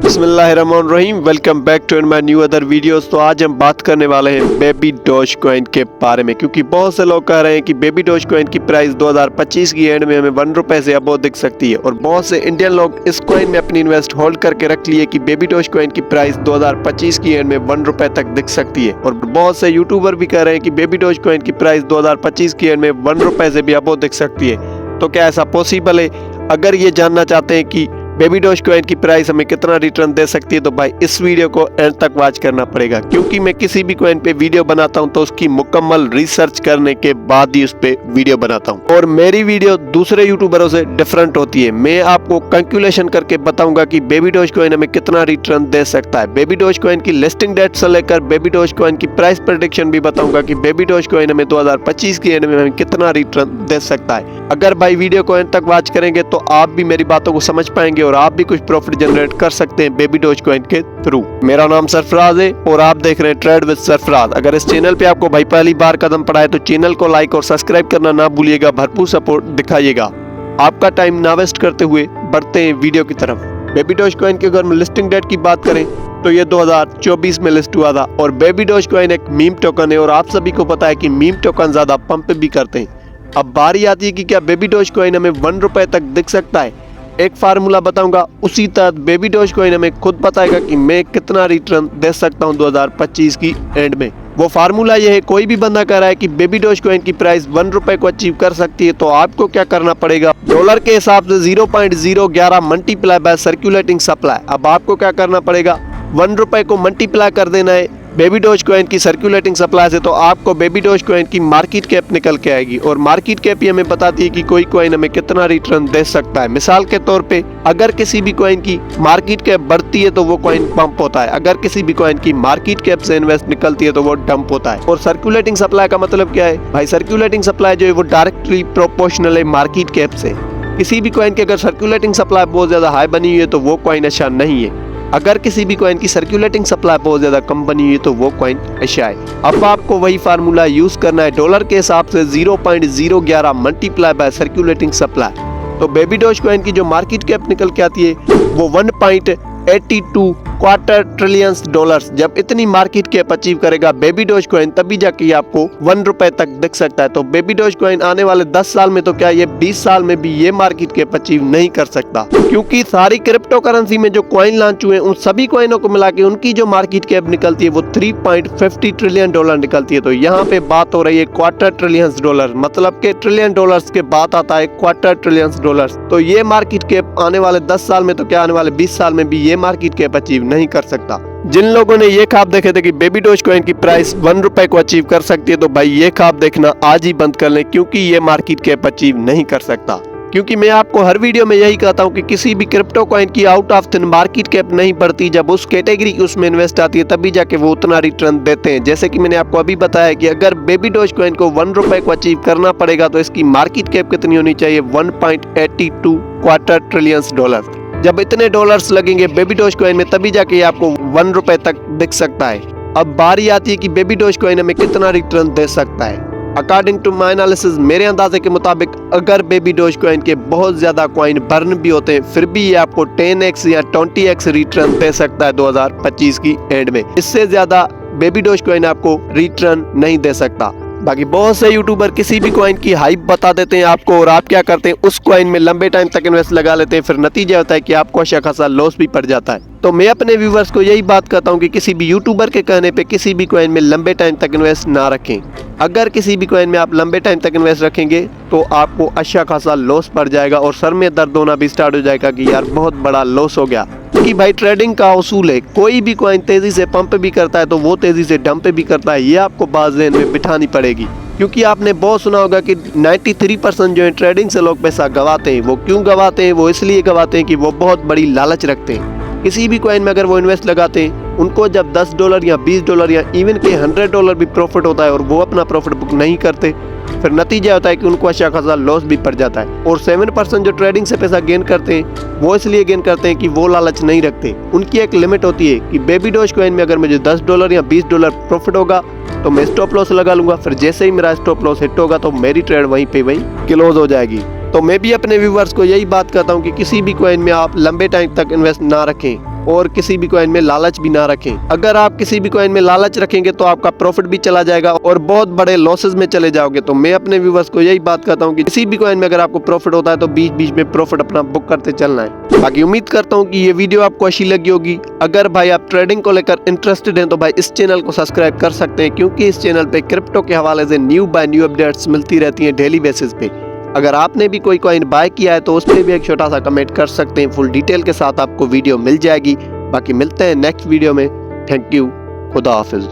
बिस्मिल्लाहिर्रहमानिर्रहीम। Welcome back to my new other videos. तो आज हम बात करने वाले हैं बेबी डॉज कॉइन के बारे में, क्योंकि बहुत से लोग कह रहे हैं कि बेबी डॉज कॉइन की प्राइस 2025 की एंड में हमें ₹1 से अबोव दिख सकती है, और बहुत से इंडियन लोग इस कॉइन में अपनी इन्वेस्ट होल्ड करके रख लिए कि बेबी डॉज कॉइन की प्राइस 2025 की एंड में ₹1 तक दिख सकती है। और बहुत से यूट्यूबर भी कह रहे हैं कि बेबी डॉज कॉइन की प्राइस 2025 की एंड में ₹1 से भी अबोव दिख सकती है। तो क्या ऐसा पॉसिबल है? अगर ये जानना चाहते हैं कि बेबी डॉज कॉइन की प्राइस हमें कितना रिटर्न दे सकती है, तो भाई इस वीडियो को एंड तक वॉच करना पड़ेगा, क्योंकि मैं किसी भी कॉइन पे वीडियो बनाता हूं तो उसकी मुकम्मल रिसर्च करने के बाद ही उस पे वीडियो बनाता हूं। और मेरी वीडियो दूसरे यूट्यूबरों से डिफरेंट होती है। मैं आपको कैलकुलेशन करके बताऊंगा कि बेबी डॉज कॉइन हमें कितना रिटर्न दे सकता है। बेबी डॉज कॉइन की लिस्टिंग डेट से लेकर बेबी डॉज कॉइन की प्राइस प्रेडिक्शन भी बताऊंगा कि बेबी डॉज कॉइन हमें 2025 की एंड में हमें कितना रिटर्न दे सकता है। अगर भाई वीडियो को एंड तक वॉच करेंगे तो आप भी मेरी बातों को समझ पाएंगे और आप भी कुछ प्रॉफिट जनरेट कर सकते हैं बेबी डॉज कॉइन के थ्रू। मेरा नाम सरफराज है और आप देख रहे हैं ट्रेड विद सरफराज। अगर इस चैनल पे आपको भाई पहली बार कदम पड़ा है तो चैनल को लाइक और सब्सक्राइब करना ना भूलिएगा, भरपूर सपोर्ट दिखाइएगा। आपका टाइम ना वेस्ट करते हुए बढ़ते हैं वीडियो की तरफ। बेबी डॉज कॉइन की अगर हम लिस्टिंग डेट की बात करें तो ये 2024 में लिस्ट हुआ था। और बेबी डॉज कॉइन एक मीम टोकन है और आप सभी को पता है कि मीम टोकन ज्यादा पंप भी करते हैं। अब बारी आती है कि क्या बेबी डॉज कॉइन हमें ₹1 तक दिख सकता है। एक फार्मूला बताऊंगा, उसी तहत बेबी डॉज कॉइन हमें खुद बताएगा कि मैं कितना रिटर्न दे सकता हूं 2025 की एंड में। वो फार्मूला ये है, कोई भी बंदा कह रहा है कि बेबी डॉज कॉइन की प्राइस ₹1 को अचीव कर सकती है, तो आपको क्या करना पड़ेगा? डॉलर के हिसाब से 0.011 मल्टीप्लाई बाय सर्कुलेटिंग सप्लाई। अब आपको क्या करना पड़ेगा? ₹1 को मल्टीप्लाई कर देना है बेबी डॉज कॉइन की सर्कुलेटिंग सप्लाई से, तो आपको बेबी डॉज कॉइन की मार्केट कैप निकल के आएगी। और मार्केट कैप ही हमें बताती है कि कोई कॉइन हमें कितना रिटर्न दे सकता है। मिसाल के तौर पे अगर किसी भी कॉइन की मार्केट कैप बढ़ती है तो वो कॉइन पंप होता है, अगर किसी भी कॉइन की मार्केट कैप से इन्वेस्ट निकलती है तो वो डंप होता है। और सर्कुलेटिंग सप्लाई का मतलब क्या है भाई? सर्कुलेटिंग सप्लाई जो है वो डायरेक्टली प्रोपोर्शनल है मार्केट कैप से। किसी भी कॉइन की अगर सर्कुलेटिंग सप्लाई बहुत ज्यादा हाई बनी हुई है तो वो कॉइन अच्छा नहीं है। अगर किसी भी कॉइन की सर्कुलेटिंग सप्लाई बहुत ज्यादा कम बनी हुई है तो वो कॉइन अच्छा है। अब आपको वही फार्मूला यूज करना है, डॉलर के हिसाब से 0.011 मल्टीप्लाई बाय सर्कुलेटिंग सप्लाई। तो बेबी डॉज कॉइन की जो मार्केट कैप निकल के आती है वो 1.82 क्वार्टर ट्रिलियन डॉलर्स। जब इतनी मार्केट कैप अचीव करेगा बेबी डॉज कॉइन, तभी जाके आपको ₹1 तक दिख सकता है। तो बेबी डॉज कॉइन आने वाले 10 साल में, तो क्या ये 20 साल में भी ये मार्केट कैप अचीव नहीं कर सकता, क्योंकि सारी क्रिप्टो करेंसी में जो कॉइन लॉन्च हुए उन सभी कॉइनों को मिला के उनकी जो मार्केट कैप निकलती है वो $3.50 ट्रिलियन निकलती है। तो यहाँ पे बात हो रही है क्वार्टर ट्रिलियन डॉलर, मतलब के ट्रिलियन डॉलर्स के बात आता है क्वार्टर ट्रिलियन डॉलर्स। तो ये मार्केट कैप आने वाले 10 साल में, तो क्या आने वाले 20 साल में भी ये मार्केट कैप अचीव नहीं कर सकता। जिन लोगों ने ये ख्वाब देखे थे कि बेबी डॉज कॉइन की प्राइस ₹1 को अचीव कर सकती है, तो भाई ये ख्वाब देखना आज ही बंद कर लें, क्योंकि ये मार्केट कैप अचीव नहीं कर सकता। क्योंकि मैं आपको हर वीडियो में यही कहता हूं कि किसी भी क्रिप्टो कॉइन की out of thin market cap नहीं बढ़ती। जब उस कैटेगरी की उसमें इन्वेस्ट आती है तभी जाके वो उतना रिटर्न देते हैं। जैसे कि मैंने आपको अभी बताया कि अगर बेबी डॉज कॉइन को ₹1 को अचीव करना पड़ेगा तो इसकी मार्केट कैप कितनी होनी चाहिए? 1.82 क्वार्टर ट्रिलियन डॉलर। जब इतने डॉलर्स लगेंगे बेबी डॉज कॉइन में, तभी जाके आपको ₹1 तक दिख सकता है। अब बारी आती है कि बेबी डॉज कॉइन हमें कितना रिटर्न दे सकता है। अकॉर्डिंग टू माई एनालिसिस, मेरे अंदाजे के मुताबिक अगर बेबी डॉज कॉइन के बहुत ज्यादा कॉइन बर्न भी होते हैं, फिर भी ये आपको 10x या 20x रिटर्न दे सकता है 2025 की एंड में। इससे ज्यादा बेबी डॉज कॉइन आपको रिटर्न नहीं दे सकता। बाकी बहुत से यूट्यूबर किसी भी कॉइन की हाइप बता देते हैं आपको, और आप क्या करते हैं? उस कॉइन में लंबे टाइम तक इन्वेस्ट लगा लेते हैं, फिर नतीजा होता है कि आपको अच्छा खासा लॉस भी पड़ जाता है। तो मैं अपने व्यूवर्स को यही बात कहता हूं कि किसी भी यूट्यूबर के कहने पे किसी भी कॉइन में लंबे टाइम तक इन्वेस्ट ना रखें। अगर किसी भी कॉइन में आप लंबे टाइम तक इन्वेस्ट रखेंगे तो आपको अच्छा खासा लॉस पड़ जाएगा और सर में दर्द होना भी स्टार्ट हो जाएगा कि यार बहुत बड़ा लॉस हो गया। क्योंकि भाई ट्रेडिंग का उसूल है, कोई भी कॉइन तेजी से पंप भी करता है तो वो तेजी से डंप भी करता है। ये आपको बात ज़हन में बिठानी पड़ेगी, क्योंकि आपने बहुत सुना होगा कि 93% जो है ट्रेडिंग से लोग पैसा गवाते हैं। वो क्यों गवाते हैं? वो इसलिए गवाते हैं कि वो बहुत बड़ी लालच रखते हैं। किसी भी कॉइन में अगर वो इन्वेस्ट लगाते हैं, उनको जब $10 या $20 या इवन के $100 भी प्रॉफिट होता है और वो अपना प्रॉफिट बुक नहीं करते, फिर नतीजा होता है कि उनको अच्छा खासा लॉस भी पड़ जाता है। और 7% जो ट्रेडिंग से पैसा गेन करते हैं वो इसलिए गेन करते हैं कि वो लालच नहीं रखते। उनकी एक लिमिट होती है कि बेबी डॉज कॉइन में अगर मुझे $10 या $20 प्रॉफिट होगा तो मैं स्टॉप लॉस लगा लूंगा, फिर जैसे ही मेरा स्टॉप लॉस हिट होगा तो मेरी ट्रेड वहीं पे क्लोज हो जाएगी। तो मैं भी अपने व्यूवर्स को यही बात कहता हूँ कि किसी भी कॉइन में आप लंबे टाइम तक इन्वेस्ट ना रखें। और किसी भी कॉइन में लालच भी ना रखें। अगर आप किसी भी कॉइन में लालच रखेंगे तो आपका प्रॉफिट भी चला जाएगा और बहुत बड़े लॉसेस में चले जाओगे। तो मैं अपने व्यूवर्स को यही बात कहता हूँ कि किसी भी कॉइन में अगर आपको प्रॉफिट होता है तो बीच बीच में प्रॉफिट अपना बुक करते चलना है। बाकी उम्मीद करता हूँ कि ये वीडियो आपको अच्छी लगी होगी। अगर भाई आप ट्रेडिंग को लेकर इंटरेस्टेड हैं तो भाई इस चैनल को सब्सक्राइब कर सकते हैं, क्योंकि इस चैनल पे क्रिप्टो के हवाले से न्यू बाय न्यू अपडेट्स मिलती रहती हैं डेली बेसिस पे। अगर आपने भी कोई कॉइन बाय किया है तो उस पर भी एक छोटा सा कमेंट कर सकते हैं, फुल डिटेल के साथ आपको वीडियो मिल जाएगी। बाकी मिलते हैं नेक्स्ट वीडियो में। थैंक यू, खुदा हाफिज।